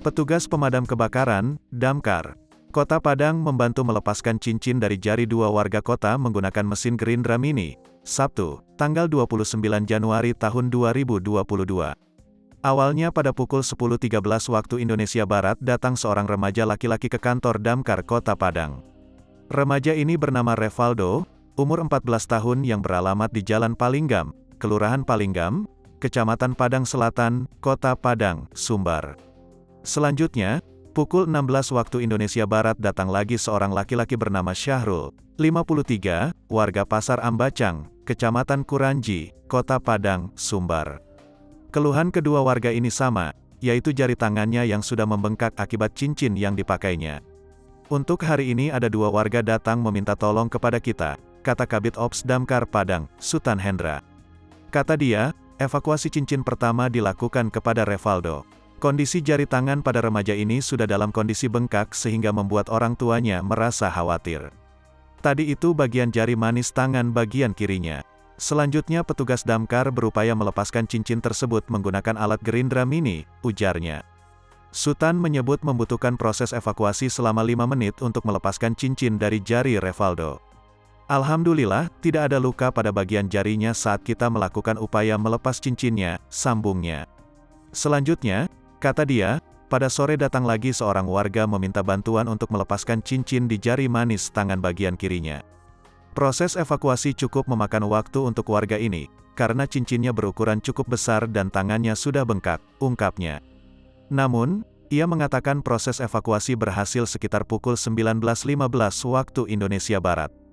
Petugas pemadam kebakaran, Damkar, Kota Padang membantu melepaskan cincin dari jari dua warga kota menggunakan mesin Gerindra Mini, Sabtu, tanggal 29 Januari tahun 2022. Awalnya pada pukul 10.13 waktu Indonesia Barat datang seorang remaja laki-laki ke kantor Damkar Kota Padang. Remaja ini bernama Revaldo, umur 14 tahun yang beralamat di Jalan Palinggam, Kelurahan Palinggam, Kecamatan Padang Selatan, Kota Padang, Sumbar. Selanjutnya, pukul 16 waktu Indonesia Barat datang lagi seorang laki-laki bernama Syahrul, 53, warga Pasar Ambacang, Kecamatan Kuranji, Kota Padang, Sumbar. Keluhan kedua warga ini sama, yaitu jari tangannya yang sudah membengkak akibat cincin yang dipakainya. Untuk hari ini ada dua warga datang meminta tolong kepada kita, kata Kabid Ops Damkar Padang, Sutan Hendra. Kata dia, evakuasi cincin pertama dilakukan kepada Revaldo. Kondisi jari tangan pada remaja ini sudah dalam kondisi bengkak sehingga membuat orang tuanya merasa khawatir. Tadi itu bagian jari manis tangan bagian kirinya. Selanjutnya petugas damkar berupaya melepaskan cincin tersebut menggunakan alat Gerindra Mini, ujarnya. Sutan menyebut membutuhkan proses evakuasi selama 5 menit untuk melepaskan cincin dari jari Revaldo. Alhamdulillah, tidak ada luka pada bagian jarinya saat kita melakukan upaya melepas cincinnya, sambungnya. Selanjutnya, kata dia, pada sore datang lagi seorang warga meminta bantuan untuk melepaskan cincin di jari manis tangan bagian kirinya. Proses evakuasi cukup memakan waktu untuk warga ini, karena cincinnya berukuran cukup besar dan tangannya sudah bengkak, ungkapnya. Namun, ia mengatakan proses evakuasi berhasil sekitar pukul 19.15 waktu Indonesia Barat.